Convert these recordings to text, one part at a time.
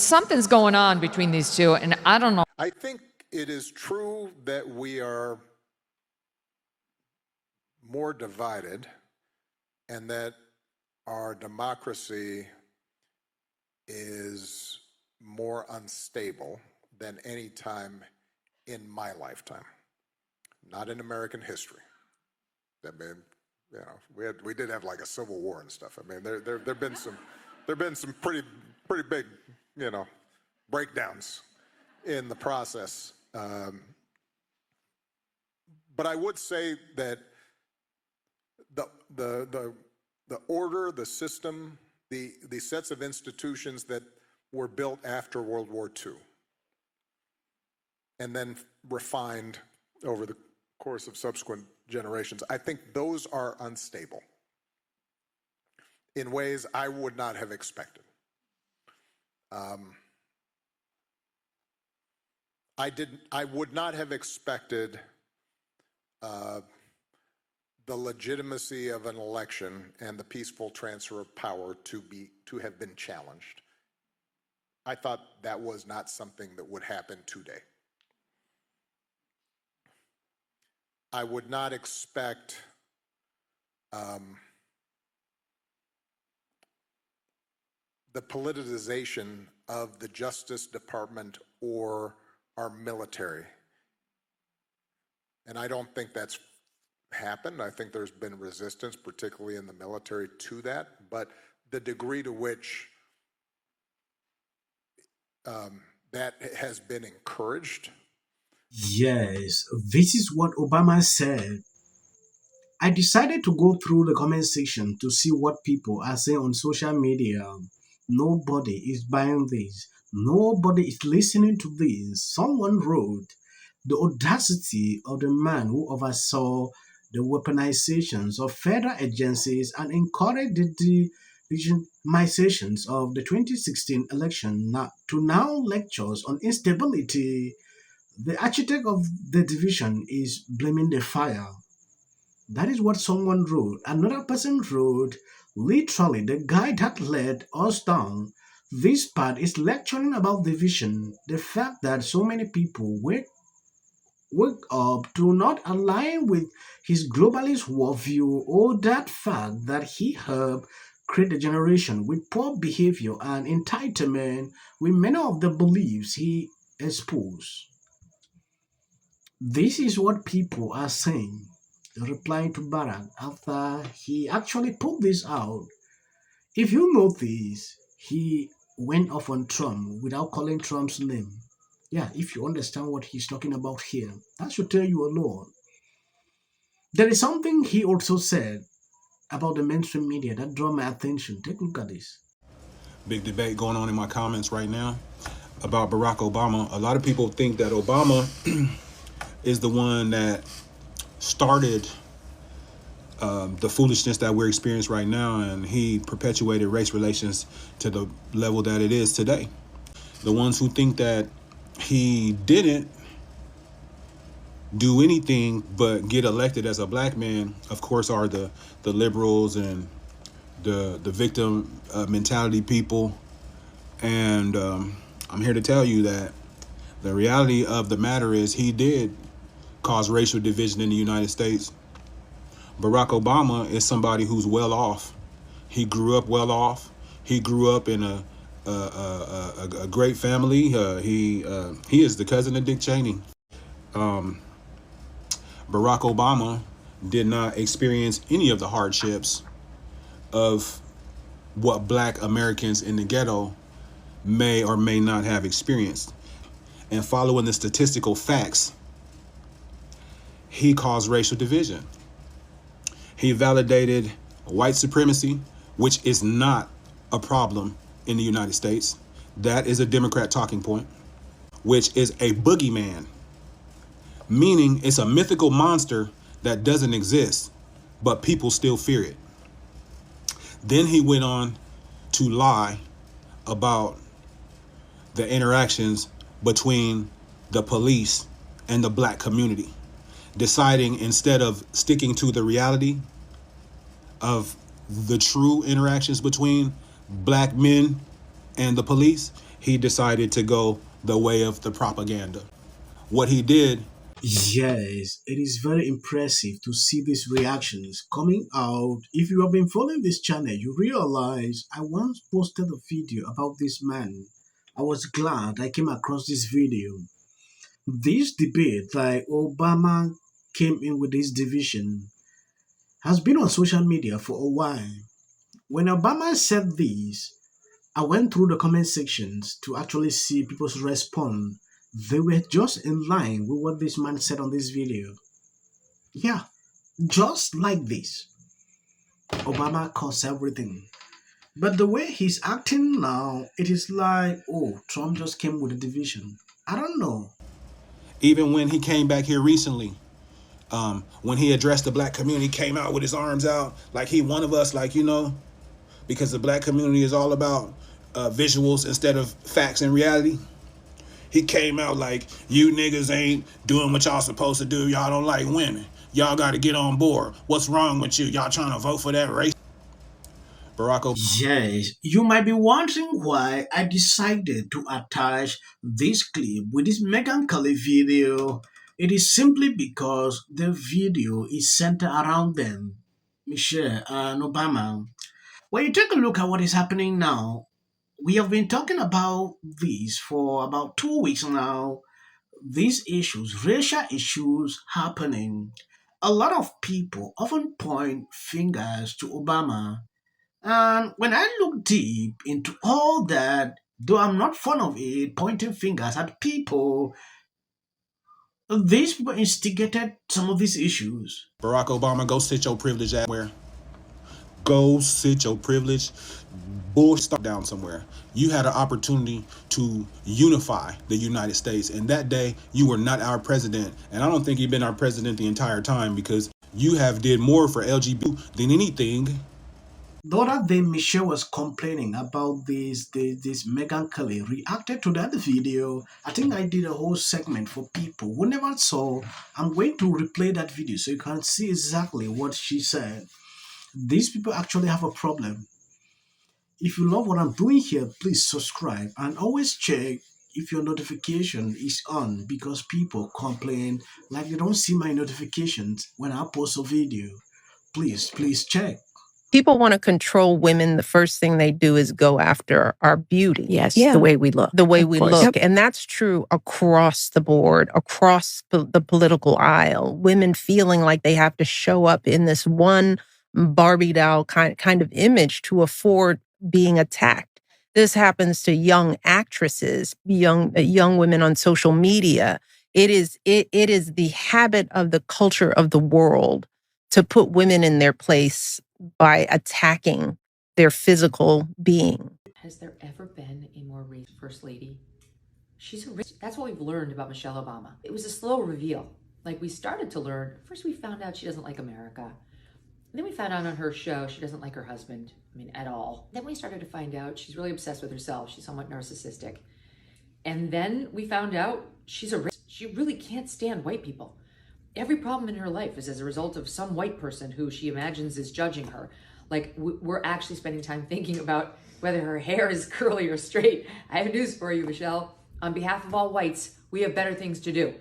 something's going on between these two, and I don't know. I think it is true that we are more divided and that our democracy is more unstable than any time in my lifetime, not in American history. I mean, you know, we did have like a civil war and stuff. I mean, there've been some pretty big, you know, breakdowns in the process. But I would say that the order, the system, the sets of institutions that were built after World War II and then refined over the course of subsequent generations, I think those are unstable in ways I would not have expected. I would not have expected the legitimacy of an election and the peaceful transfer of power to have been challenged. I thought that was not something that would happen today. I would not expect the politicization of the Justice Department or our military. And I don't think that's happened. I think there's been resistance, particularly in the military, to that. But the degree to which that has been encouraged. Yes, this is what Obama said. I decided to go through the comment section to see what people are saying on social media. Nobody is buying this. Nobody is listening to this. Someone wrote, the audacity of the man who oversaw the weaponizations of federal agencies and encouraged the legitimizations of the 2016 election to now lectures on instability. The architect of the division is blaming the fire. That is what someone wrote. Another person wrote, literally, the guy that led us down this part is lecturing about division. The fact that so many people wake up to not align with his globalist worldview, or that fact that he helped create a generation with poor behavior and entitlement with many of the beliefs he exposed. This is what people are saying, replying to Barack after he actually put this out. If you notice, he went off on Trump without calling Trump's name. Yeah, if you understand what he's talking about here, that should tell you a lot. There is something he also said about the mainstream media that drew my attention. Take a look at this. Big debate going on in my comments right now about Barack Obama. A lot of people think that Obama is the one that started the foolishness that we're experiencing right now, and he perpetuated race relations to the level that it is today. The ones who think that he didn't do anything but get elected as a black man, of course, are the liberals and the victim mentality people. And I'm here to tell you that the reality of the matter is he did cause racial division in the United States. Barack Obama is somebody who's well off. He grew up well off. He grew up in a great family. He is the cousin of Dick Cheney. Barack Obama did not experience any of the hardships of what black Americans in the ghetto may or may not have experienced. And following the statistical facts, he caused racial division. He validated white supremacy, which is not a problem in the United States. That is a Democrat talking point, which is a boogeyman, meaning it's a mythical monster that doesn't exist, but people still fear it. Then he went on to lie about the interactions between the police and the black community, deciding instead of sticking to the reality of the true interactions between black men and the police, he decided to go the way of the propaganda. What he did, Yes, it is very impressive to see these reactions coming out. If you have been following this channel, you realize I once posted a video about this man. I was glad I came across this video. This debate, like Obama came in with this division, has been on social media for a while. When Obama said this, I went through the comment sections to actually see people's response. They were just in line with what this man said on this video. Yeah, just like this. Obama caused everything. But the way he's acting now, it is like, oh, Trump just came with a division. I don't know. even when he came back here recently, when he addressed the black community, came out with his arms out like he one of us, like, because the black community is all about visuals instead of facts and reality. He came out like, you niggas ain't doing what y'all supposed to do. Y'all don't like women. Y'all got to get on board. What's wrong with you? Y'all trying to vote for that race? Barack Obama. Yes, you might be wondering why I decided to attach this clip with this Megyn Kelly video. It is simply because the video is centered around them, Michelle and Obama. When you take a look at what is happening now, we have been talking about this for about 2 weeks now. These issues, racial issues happening. A lot of people often point fingers to Obama. And when I look deep into all that, though I'm not fond of it, pointing fingers at people, these people instigated some of these issues. Barack Obama, go sit your privilege at where? Go sit your privilege bullshit down somewhere. You had an opportunity to unify the United States, and that day you were not our president. And I don't think you've been our president the entire time, because you have did more for LGBT than anything. The other day, Michelle was complaining about this Megyn Kelly reacted to that video. I think I did a whole segment for people who never saw. I'm going to replay that video so you can see exactly what she said. These people actually have a problem. If you love what I'm doing here, please subscribe and always check if your notification is on, because people complain like they don't see my notifications when I post a video. Please check. People want to control women. The first thing they do is go after our beauty. Yes, the way we look. The way we course. look. Yep. And that's true across the board, across the political aisle. Women feeling like they have to show up in this one Barbie doll kind of image to afford being attacked. This happens to young actresses, young women on social media. It is the habit of the culture of the world to put women in their place by attacking their physical being. Has there ever been a more racist first lady? She's a rich. That's what we've learned about Michelle Obama. It was a slow reveal. Like, we started to learn. First, we found out she doesn't like America. And then we found out on her show she doesn't like her husband. I mean, at all. Then we started to find out she's really obsessed with herself. She's somewhat narcissistic. And then we found out she's a rich. She really can't stand white people. Every problem in her life is as a result of some white person who she imagines is judging her. Like, we're actually spending time thinking about whether her hair is curly or straight. I have news for you, Michelle. On behalf of all whites, we have better things to do.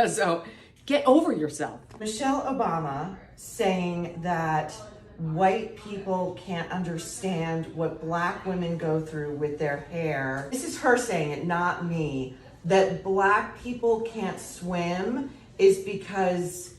So get over yourself. Michelle Obama saying that white people can't understand what black women go through with their hair. This is her saying it, not me. That black people can't swim is because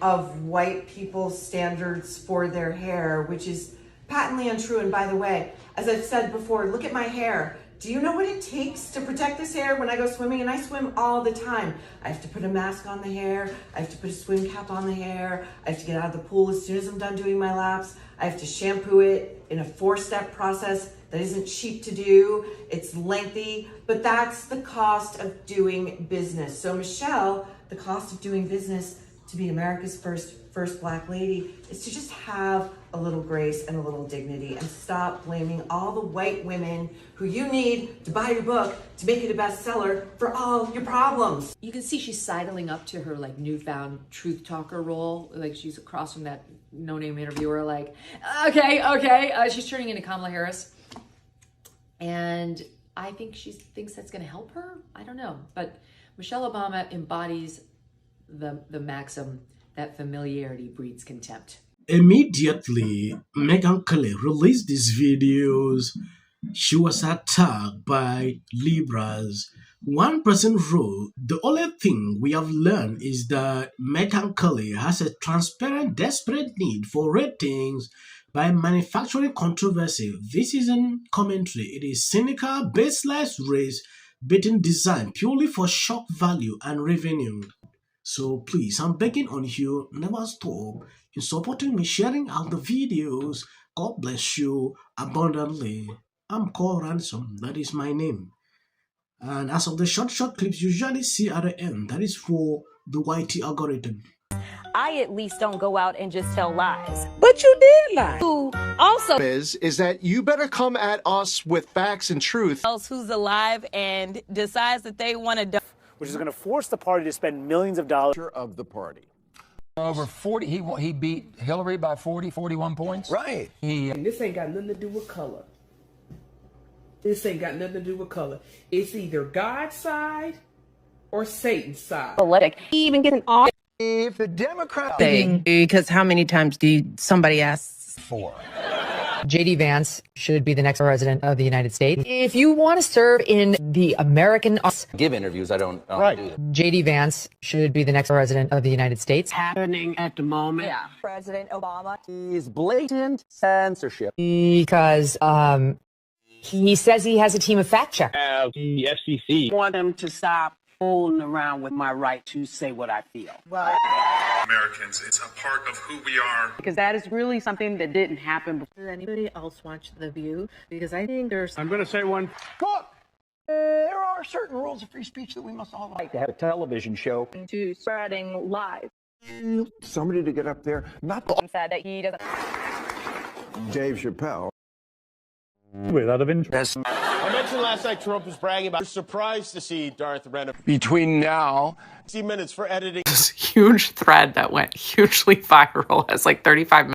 of white people's standards for their hair, which is patently untrue. And by the way, as I've said before, look at my hair. Do you know what it takes to protect this hair when I go swimming? And I swim all the time. I have to put a mask on the hair. I have to put a swim cap on the hair. I have to get out of the pool as soon as I'm done doing my laps. I have to shampoo it in a 4-step process that isn't cheap to do. It's lengthy, but that's the cost of doing business. So Michelle, the cost of doing business to be America's first black lady is to just have a little grace and a little dignity, and stop blaming all the white women who you need to buy your book to make it a bestseller for all your problems. You can see she's sidling up to her like newfound truth talker role. Like, she's across from that no-name interviewer, like, okay. She's turning into Kamala Harris. And I think she thinks that's going to help her. I don't know. But Michelle Obama embodies the maxim that familiarity breeds contempt. Immediately, Megyn Kelly released these videos. She was attacked by Libras. One person wrote, "The only thing we have learned is that Megyn Kelly has a transparent, desperate need for ratings by manufacturing controversy. This isn't commentary. It is cynical, baseless race-baiting design purely for shock value and revenue." So please, I'm begging on you, never stop in supporting me, sharing out the videos. God bless you abundantly. I'm called Ransom, that is my name. And as of the short clips you usually see at the end, that is for the YT algorithm. I at least don't go out and just tell lies. But you did lie. Who also is that you better come at us with facts and truth. else who's alive and decides that they want to which is going to force the party to spend millions of dollars. Of the party. Over 40, he beat Hillary by 41 points. Right. And this ain't got nothing to do with color. This ain't got nothing to do with color. It's either God's side or Satan's side. politic. He even get an off. If the Democrats... Because how many times do somebody asks? 4. J.D. Vance should be the next president of the United States. If you want to serve in the American... Give interviews, I don't Right. J.D. Vance should be the next president of the United States. Happening at the moment. Yeah. President Obama. is blatant censorship. Because he says he has a team of fact checkers. The FCC. Want them to stop fooling around with my right to say what I feel. Americans, it's a part of who we are. Because that is really something that didn't happen before. Does anybody else watch The View? Because I think there's... I'm going to say one. Look, there are certain rules of free speech that we must all like. To have a television show. To spreading lies. Somebody to get up there, not Said that he doesn't. Dave Chappelle. Without of interest. I mentioned last night Trump was bragging about. Surprised to see Darth Renner. Between now... 60 minutes for editing. This huge thread that went hugely viral has like 35